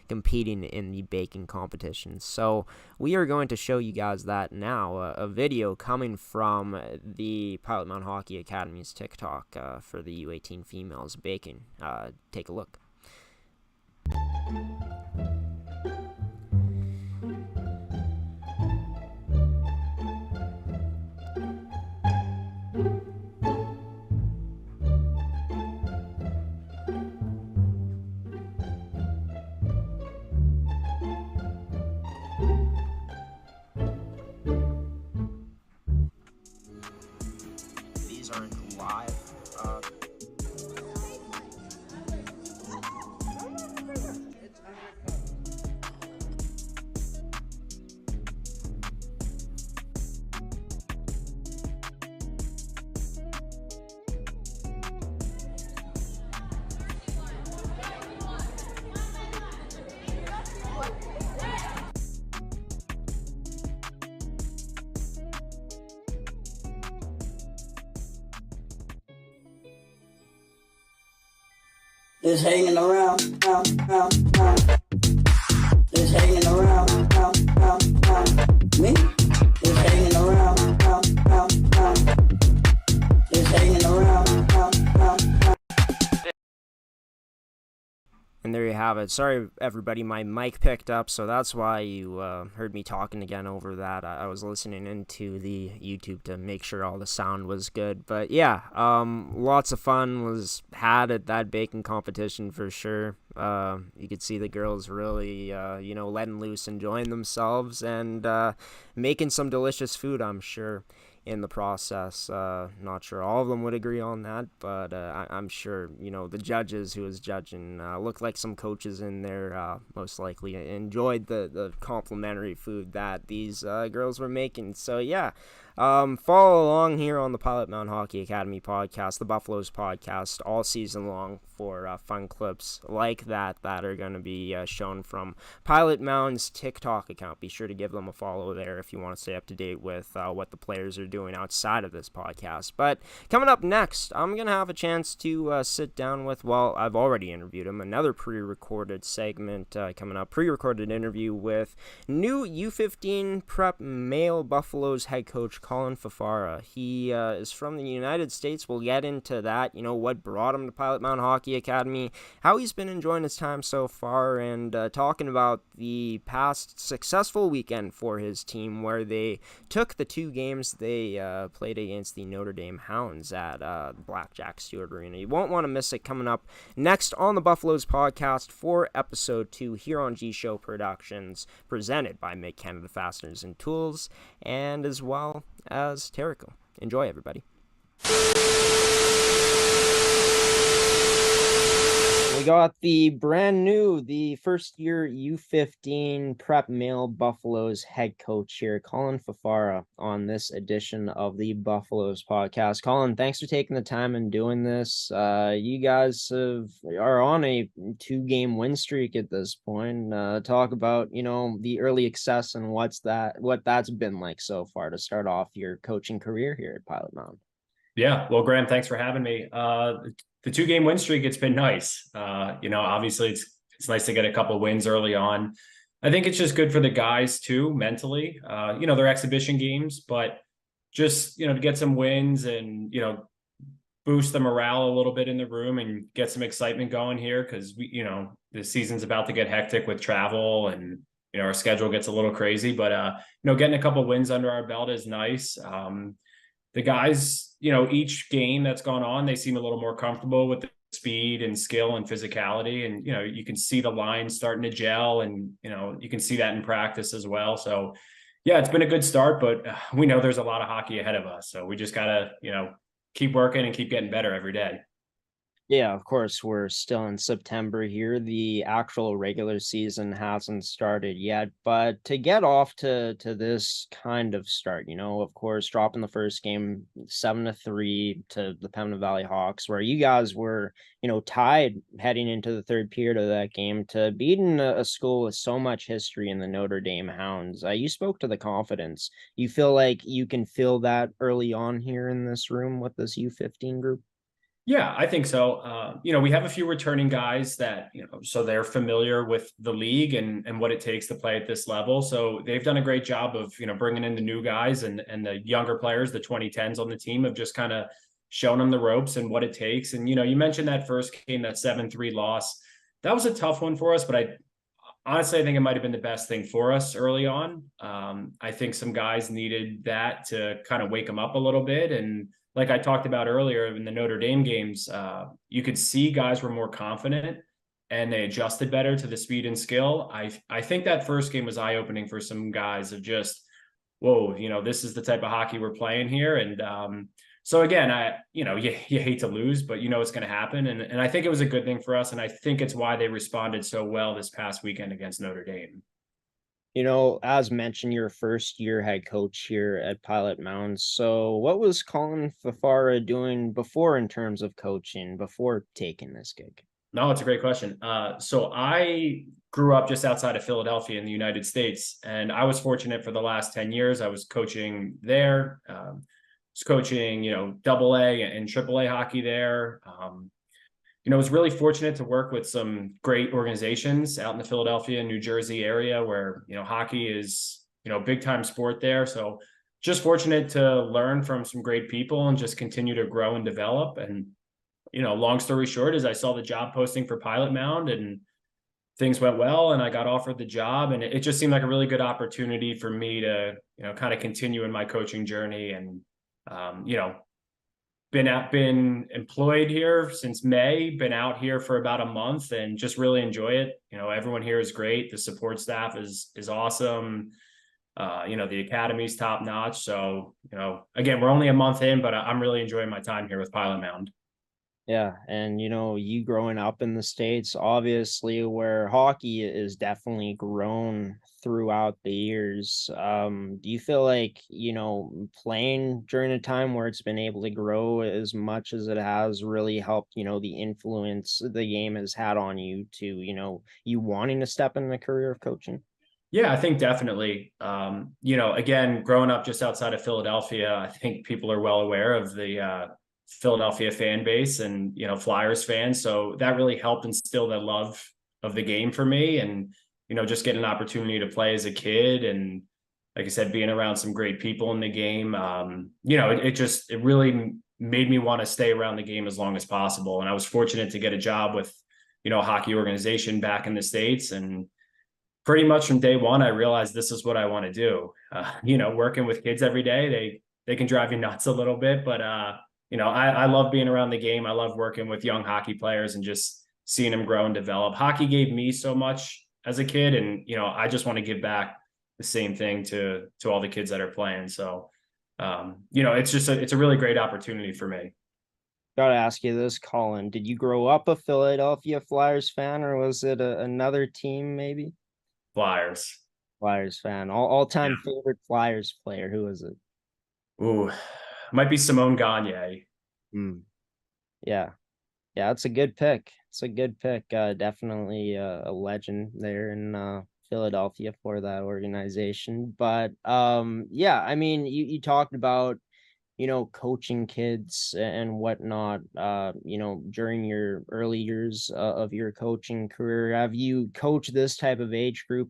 competing in the baking competition. So we are going to show you guys that now, a video coming from the Pilot Mound Hockey Academy's TikTok for the U18 females baking. Take a look. These aren't live. Just hanging around, just hanging around, me, just hanging around, just hanging around. And there you have it. Sorry, everybody, my mic picked up, so that's why you heard me talking again over that. I was listening into the YouTube to make sure all the sound was good. But yeah, lots of fun was had at that baking competition for sure. You could see the girls really, letting loose, enjoying themselves, and making some delicious food, I'm sure, in the process. Not sure all of them would agree on that, but I'm sure, the judges who was judging looked like some coaches in there, most likely enjoyed the complimentary food that these girls were making. So yeah, follow along here on the Pilot Mound Hockey Academy podcast, the Buffaloes podcast, all season long for fun clips like that are going to be shown from Pilot Mound's TikTok account. Be sure to give them a follow there if you want to stay up to date with what the players are doing outside of this podcast. But coming up next, I'm going to have a chance to sit down with, I've already interviewed him, another pre-recorded segment coming up, pre-recorded interview with new U15 Prep Male Buffaloes head coach Colin Fafara. He is from the United States. We'll get into that, what brought him to Pilot Mound Hockey Academy, how he's been enjoying his time so far, and talking about the past successful weekend for his team where they took the 2 games they played against the Notre Dame Hounds at Blackjack Stewart Arena. You won't want to miss it. Coming up next on the Buffaloes podcast for episode 2 here on GShow Productions, presented by Make Canada Fasteners and Tools, and as well as Terrico. Enjoy, everybody. We got the brand new, the first year U15 Prep Male Buffaloes head coach here, Colin Fafara, on this edition of the Buffaloes podcast. Colin, thanks for taking the time and doing this. You guys are on a 2-game win streak at this point. Talk about, the early success and what that's been like so far to start off your coaching career here at Pilot Mound. Yeah, well, Graham, thanks for having me. The 2-game win streak, it's been nice. Obviously it's nice to get a couple of wins early on. I think it's just good for the guys too, mentally. They're exhibition games, but just, to get some wins and, boost the morale a little bit in the room and get some excitement going here. Cause the season's about to get hectic with travel and, our schedule gets a little crazy, but, getting a couple of wins under our belt is nice. The guys, each game that's gone on, they seem a little more comfortable with the speed and skill and physicality. And, you can see the lines starting to gel and, you can see that in practice as well. So yeah, it's been a good start, but we know there's a lot of hockey ahead of us. So we just gotta, keep working and keep getting better every day. Yeah, of course, we're still in September here. The actual regular season hasn't started yet, but to get off to this kind of start, of course, dropping the first game 7-3 to the Pembina Valley Hawks, where you guys were, tied heading into the third period of that game, to beating a school with so much history in the Notre Dame Hounds. You spoke to the confidence. You feel like you can feel that early on here in this room with this U15 group? Yeah, I think so. We have a few returning guys that, so they're familiar with the league and what it takes to play at this level. So they've done a great job of, bringing in the new guys and the younger players, the 2010s on the team, have just kind of shown them the ropes and what it takes. And, you mentioned that first game, that 7-3 loss. That was a tough one for us, but I think it might have been the best thing for us early on. I think some guys needed that to kind of wake them up a little bit. And like I talked about earlier in the Notre Dame games, you could see guys were more confident and they adjusted better to the speed and skill. I think that first game was eye-opening for some guys of just, whoa, this is the type of hockey we're playing here. And so again, you hate to lose, but it's going to happen. And I think it was a good thing for us. And I think it's why they responded so well this past weekend against Notre Dame. As mentioned, your first year head coach here at Pilot Mound. So what was Colin Fafara doing before in terms of coaching, before taking this gig? No, it's a great question. So I grew up just outside of Philadelphia in the United States, and I was fortunate for the last 10 years. I was coaching there, was coaching, AA and AAA hockey there. I was really fortunate to work with some great organizations out in the Philadelphia and New Jersey area where, hockey is, big time sport there. So just fortunate to learn from some great people and just continue to grow and develop. And, long story short is I saw the job posting for Pilot Mound and things went well and I got offered the job, and it just seemed like a really good opportunity for me to, kind of continue in my coaching journey. And, been employed here since May, been out here for about a month and just really enjoy it. Everyone here is great. The support staff is awesome. The academy's top notch. So, again, we're only a month in, but I'm really enjoying my time here with Pilot Mound. Yeah, and you growing up in the States, obviously, where hockey is definitely grown throughout the years. Do you feel like, playing during a time where it's been able to grow as much as it has really helped, the influence the game has had on you to, you wanting to step in the career of coaching? Yeah, I think definitely. Again, growing up just outside of Philadelphia, I think people are well aware of the Philadelphia fan base and, Flyers fans. So that really helped instill that love of the game for me. And, just getting an opportunity to play as a kid. And like I said, being around some great people in the game, it really made me want to stay around the game as long as possible. And I was fortunate to get a job with, a hockey organization back in the States. And pretty much from day one, I realized this is what I want to do. Working with kids every day, they can drive you nuts a little bit, but, I love being around the game. I love working with young hockey players and just seeing them grow and develop. Hockey gave me so much as a kid. And, I just want to give back the same thing to all the kids that are playing. So, it's a really great opportunity for me. Gotta ask you this, Colin. Did you grow up a Philadelphia Flyers fan, or was it another team maybe? Flyers. Flyers fan. All-time favorite Flyers player. Who is it? Ooh, might be Simone Gagne. Hmm. Yeah. Yeah, it's a good pick. It's a good pick. Definitely a legend there in Philadelphia for that organization. But yeah, I mean, you talked about, coaching kids and whatnot, during your early years of your coaching career. Have you coached this type of age group,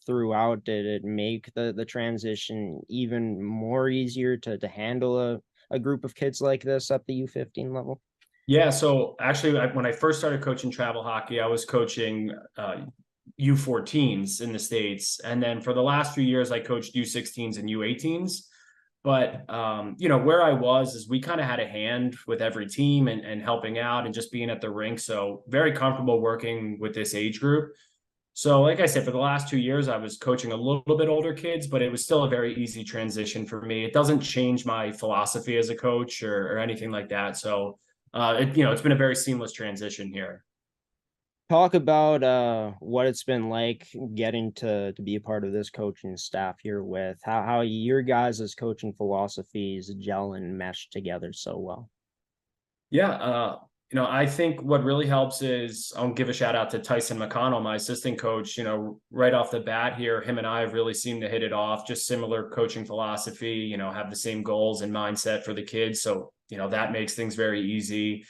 throughout? Did it make the transition even more easier to handle a group of kids like this at the U15 level? Yeah, so actually, when I first started coaching travel hockey, I was coaching U14s in the States. And then for the last few years, I coached U16s and U18s. But, where I was is we kind of had a hand with every team and helping out and just being at the rink. So very comfortable working with this age group. So like I said, for the last 2 years, I was coaching a little bit older kids, but it was still a very easy transition for me. It doesn't change my philosophy as a coach or anything like that. So it's been a very seamless transition here. Talk about what it's been like getting to be a part of this coaching staff here, with how your guys' coaching philosophies gel and mesh together so well. Yeah, I think what really helps is I'll give a shout out to Tyson McConnell, my assistant coach. Right off the bat here, him and I have really seemed to hit it off. Just similar coaching philosophy. Have the same goals and mindset for the kids. So that makes things very easy.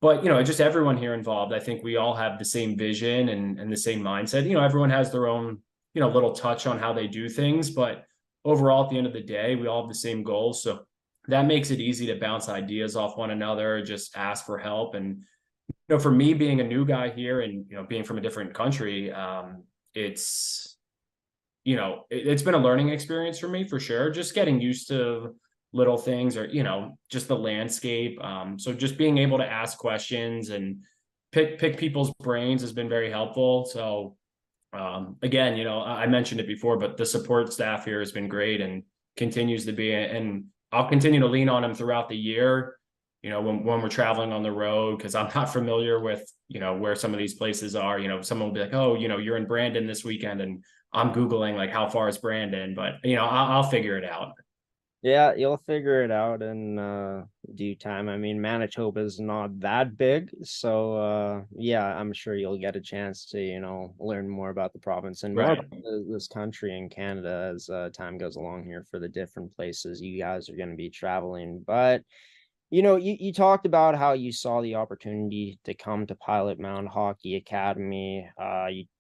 But just everyone here involved, I think we all have the same vision and the same mindset. Everyone has their own little touch on how they do things, but overall, at the end of the day, we all have the same goals. So that makes it easy to bounce ideas off one another, just ask for help. And for me, being a new guy here and being from a different country, it's it's been a learning experience for me for sure. Just getting used to little things, or just the landscape. So just being able to ask questions and pick people's brains has been very helpful. So again, I mentioned it before, but the support staff here has been great and continues to be, and I'll continue to lean on them throughout the year. When we're traveling on the road, because I'm not familiar with where some of these places are. Someone will be like, oh, you're in Brandon this weekend, and I'm Googling like how far is Brandon, but I'll figure it out. Yeah, you'll figure it out in due time. I mean, Manitoba is not that big, so yeah, I'm sure you'll get a chance to, learn more about the province and more Right. about this country and Canada as time goes along here for the different places you guys are going to be traveling. But you talked about how you saw the opportunity to come to Pilot Mound Hockey Academy.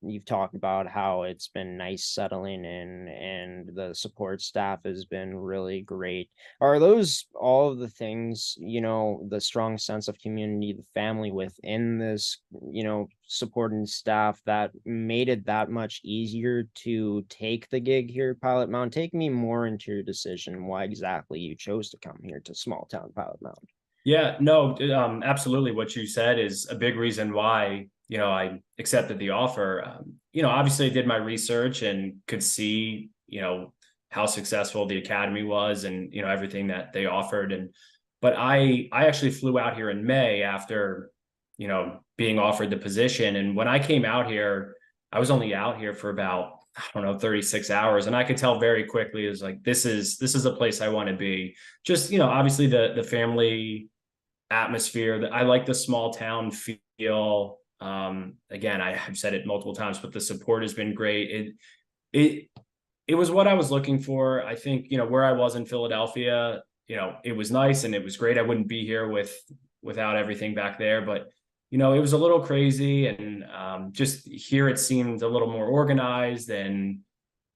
You've talked about how it's been nice settling in and the support staff has been really great. Are those all of the things, the strong sense of community, the family within this, supporting staff, that made it that much easier to take the gig here at Pilot Mound? Take me more into your decision, why exactly you chose to come here to small town Pilot Mound. Yeah, no, absolutely. What you said is a big reason why, I accepted the offer. Obviously I did my research and could see, how successful the academy was and, everything that they offered. But I actually flew out here in May after, being offered the position. And when I came out here, I was only out here for about, I don't know, 36 hours. And I could tell very quickly, it was like, this is a place I want to be. Just, obviously the family atmosphere, that I like the small town feel. Again, I have said it multiple times, but the support has been great. It was what I was looking for. I think, where I was in Philadelphia, it was nice and it was great. I wouldn't be here without everything back there, but it was a little crazy. And just here it seemed a little more organized. And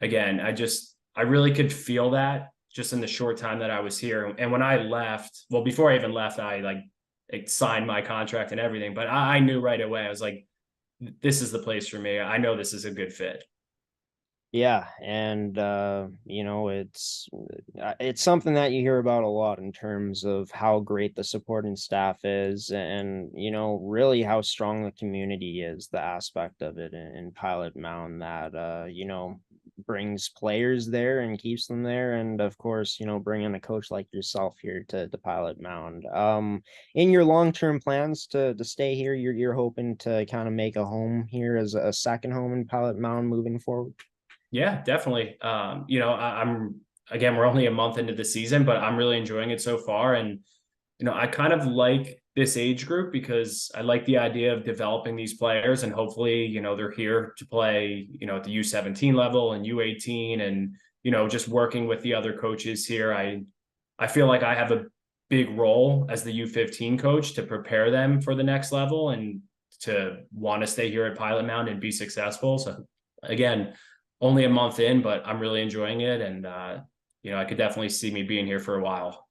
again, I really could feel that just in the short time that I was here. And when I left, well, before I even left, I signed my contract and everything, but I knew right away. I was like, this is the place for me. I know this is a good fit. Yeah, and it's something that you hear about a lot in terms of how great the supporting staff is, and really how strong the community is, the aspect of it in Pilot Mound that brings players there and keeps them there. And of course, bringing a coach like yourself here to Pilot Mound. In your long-term plans to stay here, you're hoping to kind of make a home here as a second home in Pilot Mound moving forward? Yeah, definitely. I'm again, we're only a month into the season, but I'm really enjoying it so far. And, I kind of like this age group because I like the idea of developing these players, and hopefully, they're here to play, at the U17 level and U18, and, just working with the other coaches here. I feel like I have a big role as the U15 coach to prepare them for the next level and to want to stay here at Pilot Mound and be successful. So again, only a month in, but I'm really enjoying it. And, I could definitely see me being here for a while.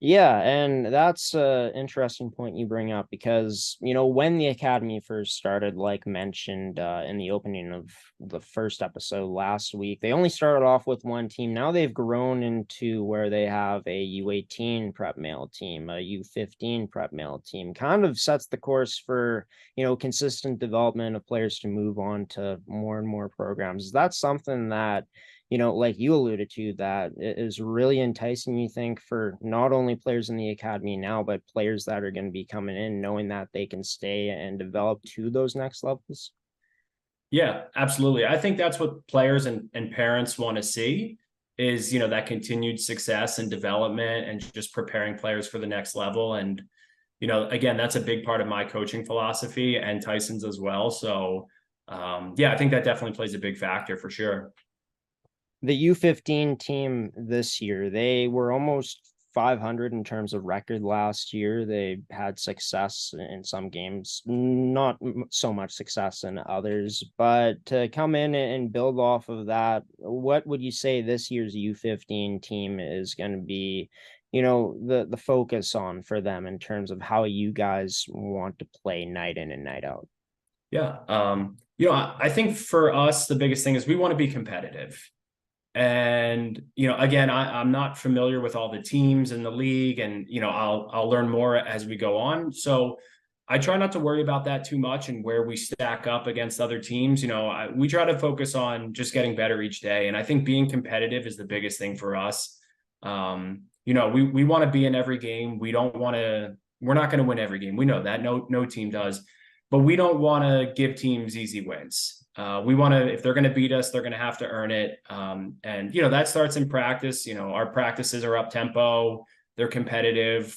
Yeah, and that's an interesting point you bring up because, when the academy first started, like mentioned in the opening of the first episode last week, they only started off with one team. Now they've grown into where they have a U18 Prep Male team, a U15 Prep Male team. Kind of sets the course for, consistent development of players to move on to more and more programs. That's something that like you alluded to, that is really enticing, you think, for not only players in the academy now, but players that are going to be coming in, knowing that they can stay and develop to those next levels? Yeah, absolutely. I think that's what players and parents want to see is, that continued success and development and just preparing players for the next level. And, again, that's a big part of my coaching philosophy and Tyson's as well. So, I think that definitely plays a big factor for sure. The U15 team this year, they were almost 500 in terms of record last year. They had success in some games, not so much success in others, but to come in and build off of that, what would you say this year's U15 team is going to be, the focus on for them in terms of how you guys want to play night in and night out? Yeah. I think for us, the biggest thing is we want to be competitive. And, again, I'm not familiar with all the teams in the league, and, I'll learn more as we go on. So I try not to worry about that too much and where we stack up against other teams. We try to focus on just getting better each day. And I think being competitive is the biggest thing for us. We want to be in every game. We're not going to win every game. We know that no team does, but we don't want to give teams easy wins. We want to, if they're going to beat us, they're going to have to earn it. And, that starts in practice. Our practices are up tempo. They're competitive.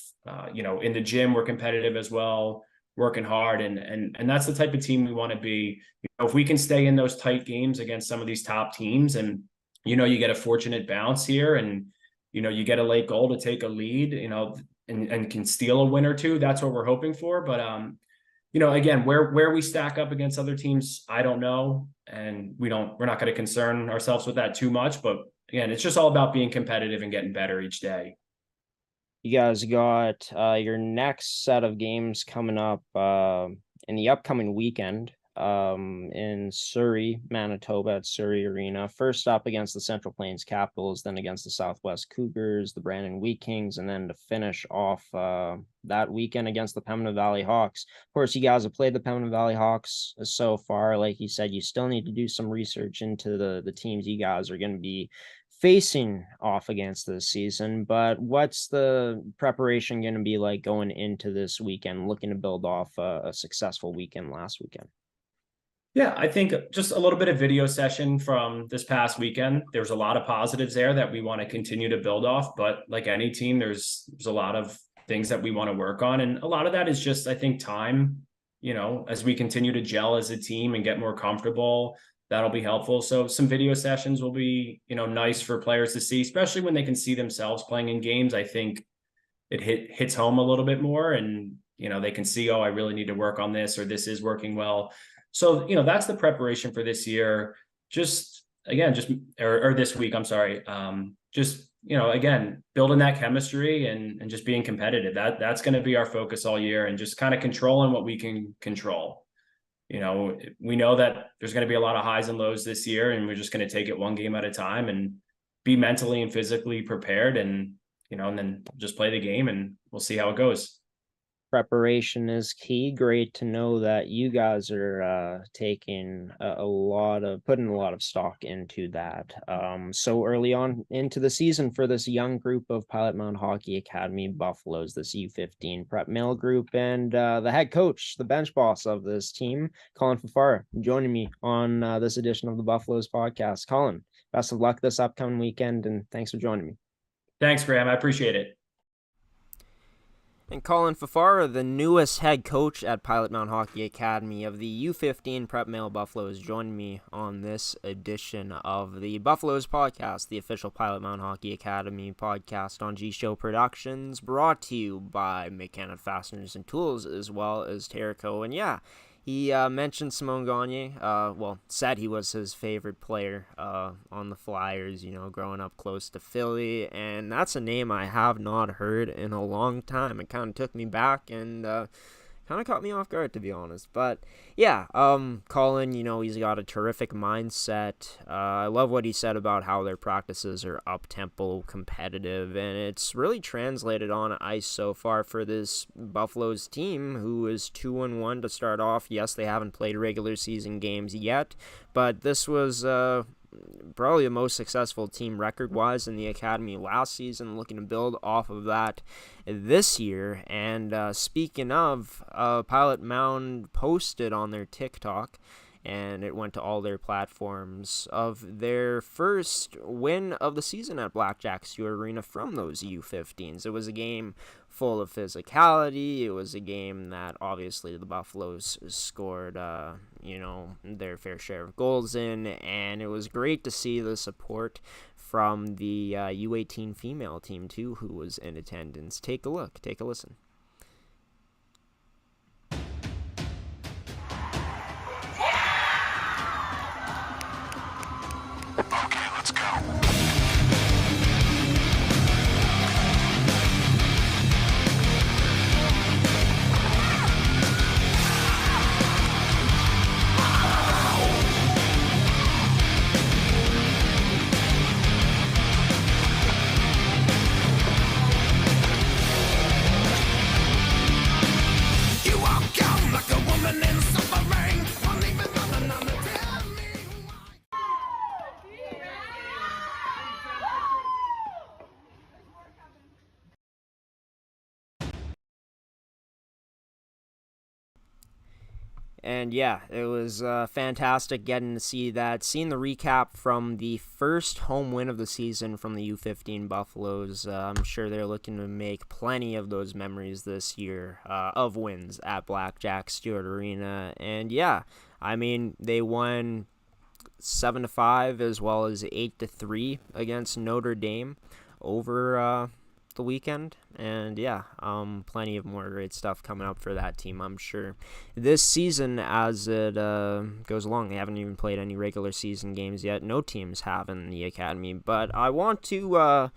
In the gym, we're competitive as well, working hard. And that's the type of team we want to be. If we can stay in those tight games against some of these top teams and, you get a fortunate bounce here and, you get a late goal to take a lead, and can steal a win or two. That's what we're hoping for. But, again, where we stack up against other teams, I don't know. And we're not going to concern ourselves with that too much. But again, it's just all about being competitive and getting better each day. You guys got your next set of games coming up in the upcoming weekend in Surrey, Manitoba at Surrey Arena. First up against the Central Plains Capitals, then against the Southwest Cougars, the Brandon Wheat Kings, and then to finish off that weekend against the Pembina Valley Hawks. Of course, you guys have played the Pembina Valley Hawks so far. Like you said, you still need to do some research into the teams you guys are going to be facing off against this season. But what's the preparation going to be like going into this weekend, looking to build off a successful weekend last weekend? Yeah, I think just a little bit of video session from this past weekend. There's a lot of positives there that we want to continue to build off. But like any team, there's a lot of things that we want to work on. And a lot of that is just, I think, time, as we continue to gel as a team and get more comfortable, that'll be helpful. So some video sessions will be, nice for players to see, especially when they can see themselves playing in games. I think it hits home a little bit more and, they can see, oh, I really need to work on this, or this is working well. So, that's the preparation for this year. This week, I'm sorry. Again, building that chemistry and just being competitive. That's going to be our focus all year, and just kind of controlling what we can control. We know that there's going to be a lot of highs and lows this year, and we're just going to take it one game at a time and be mentally and physically prepared, and, and then just play the game, and we'll see how it goes. preparation is key. Great to know that you guys are taking putting a lot of stock into that. So early on into the season for this young group of Pilot Mound Hockey Academy Buffaloes, this U15 Prep Male group, and the head coach, the bench boss of this team, Colin Fafara, joining me on this edition of the Buffaloes podcast. Colin, best of luck this upcoming weekend, and thanks for joining me. Thanks, Graham. I appreciate it. And Colin Fafara, the newest head coach at Pilot Mound Hockey Academy of the U15 Prep Male Buffaloes, joined me on this edition of the Buffaloes podcast, the official Pilot Mound Hockey Academy podcast on GShow Productions, brought to you by Mechanic Fasteners and Tools, as well as Terrico. And yeah, he mentioned Simon Gagne, said he was his favorite player on the Flyers, growing up close to Philly, and that's a name I have not heard in a long time. It kind of took me back and kind of caught me off guard, to be honest. But yeah, Colin, he's got a terrific mindset. I love what he said about how their practices are up-tempo, competitive, and it's really translated on ice so far for this Buffaloes team, who is 2-1 to start off. Yes, they haven't played regular season games yet, but this was probably the most successful team record-wise in the academy last season, looking to build off of that this year. And speaking of, Pilot Mound posted on their TikTok, and it went to all their platforms, of their first win of the season at Blackjack Stewart Arena from those U15s. It was a game full of physicality. It was a game that obviously the Buffaloes scored, their fair share of goals in, and it was great to see the support from the U18 female team too, who was in attendance. Take a look, take a listen. And yeah, it was fantastic getting to see that. Seeing the recap from the first home win of the season from the U15 Buffaloes, I'm sure they're looking to make plenty of those memories this year of wins at Blackjack Stewart Arena. And yeah, I mean, they won 7-5 as well as 8-3 against Notre Dame over the weekend. And yeah, plenty of more great stuff coming up for that team, I'm sure, this season as it goes along. They haven't even played any regular season games yet. No teams have in the academy. But I want to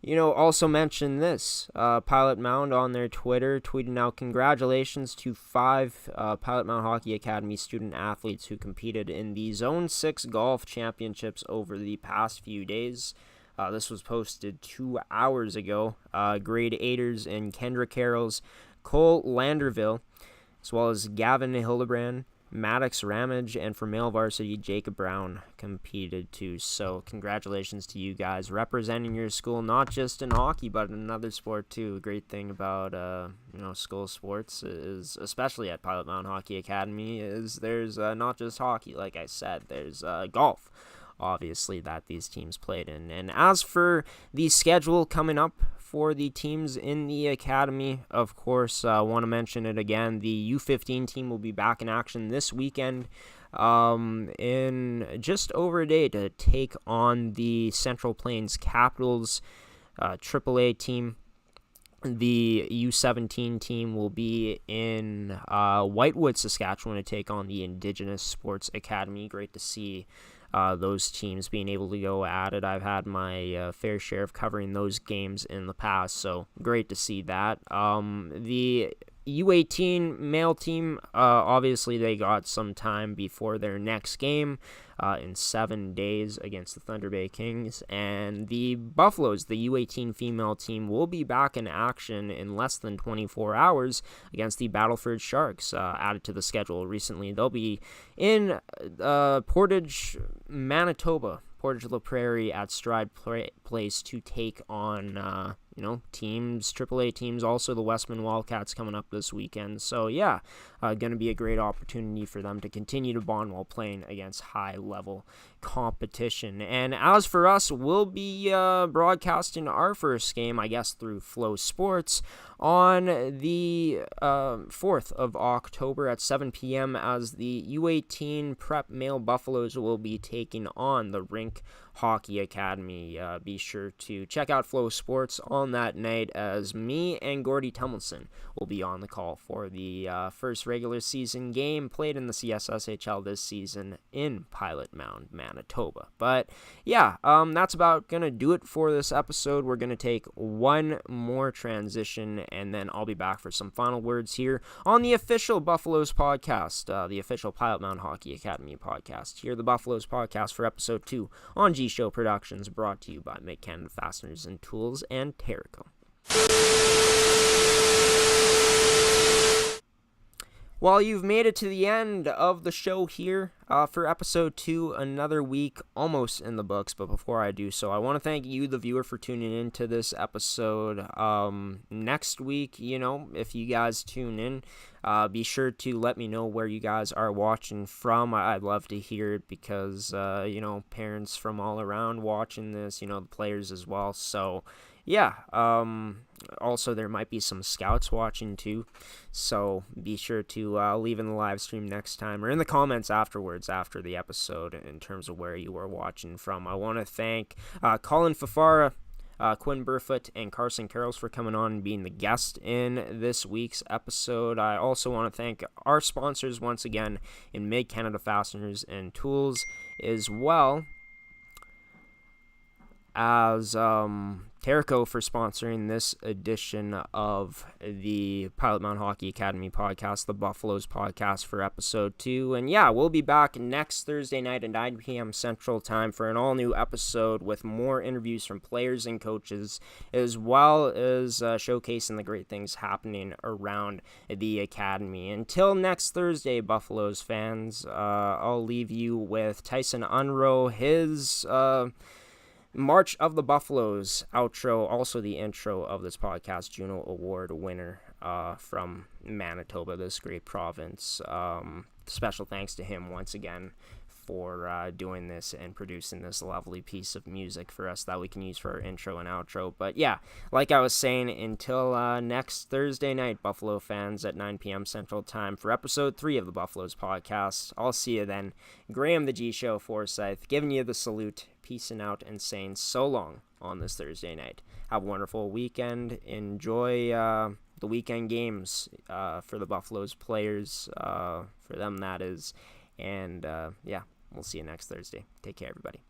also mention this. Pilot Mound on their Twitter tweeting out congratulations to 5 Pilot Mound Hockey Academy student athletes who competed in the Zone 6 Golf Championships over the past few days. This was posted 2 hours ago. Grade 8ers in Kendra Carels, Cole Landerville, as well as Gavin Hildebrand, Maddox Ramage, and for male varsity, Jacob Brown competed too. So congratulations to you guys representing your school, not just in hockey, but in another sport too. A great thing about school sports is, especially at Pilot Mound Hockey Academy, is there's not just hockey, like I said, there's golf, obviously, that these teams played in. And as for the schedule coming up for the teams in the academy, of course, I want to mention it again. The U15 team will be back in action this weekend in just over a day to take on the Central Plains Capitals AAA team. The U17 team will be in Whitewood, Saskatchewan to take on the Indigenous Sports Academy. Great to see those teams being able to go at it. I've had my fair share of covering those games in the past, so great to see that. The U18 male team, obviously they got some time before their next game in 7 days against the Thunder Bay Kings. And the Buffaloes, the U18 female team, will be back in action in less than 24 hours against the Battleford Sharks, added to the schedule recently. They'll be in Portage, Manitoba, Portage La Prairie at Stride Place to take on, teams, AAA teams, also the Westman Wildcats coming up this weekend. So, yeah, going to be a great opportunity for them to continue to bond while playing against high-level competition. And as for us, we'll be broadcasting our first game, I guess, through Flow Sports on the 4th of October at 7 p.m. as the U18 Prep Male Buffaloes will be taking on the Rink Hockey Academy. Be sure to check out Flow Sports on that night, as me and Gordy Tummelson will be on the call for the first regular season game played in the CSSHL this season in Pilot Mound, Manitoba. But yeah, that's about gonna do it for this episode. We're gonna take one more transition, and then I'll be back for some final words here on the official Buffaloes podcast, the official Pilot Mound Hockey Academy podcast. Here, the Buffaloes podcast for episode 2 on GShow Productions, brought to you by Make Canada Fasteners and Tools and Terrico. Well, you've made it to the end of the show here for episode 2, another week almost in the books. But before I do so, I want to thank you, the viewer, for tuning in to this episode. Next week, if you guys tune in, be sure to let me know where you guys are watching from. I'd love to hear it because, parents from all around watching this, the players as well. So, yeah, also there might be some scouts watching too, so be sure to leave in the live stream next time or in the comments afterwards after the episode in terms of where you are watching from. I want to thank Colin Fafara, Quinn, Burfoot, and Carson Carels for coming on and being the guest in this week's episode. I also want to thank our sponsors once again in Make Canada Fasteners and Tools, as well as Terrico for sponsoring this edition of the Pilot Mound Hockey Academy podcast, the Buffaloes podcast for episode 2. And yeah, we'll be back next Thursday night at 9 p.m. Central Time for an all-new episode with more interviews from players and coaches, as well as showcasing the great things happening around the academy. Until next Thursday, Buffaloes fans, I'll leave you with Tyson Unrau, his March of the Buffaloes outro, also the intro of this podcast, Juno Award winner from Manitoba, this great province. Special thanks to him once again for doing this and producing this lovely piece of music for us that we can use for our intro and outro. But yeah, like I was saying, until next Thursday night, Buffalo fans, at 9 p.m. Central Time for episode 3 of the Buffaloes podcast. I'll see you then. Graham, the GShow Forsyth, giving you the salute, peacing out, and saying so long on this Thursday night. Have a wonderful weekend. Enjoy the weekend games for the Buffaloes players, for them that is. And yeah, we'll see you next Thursday. Take care, everybody.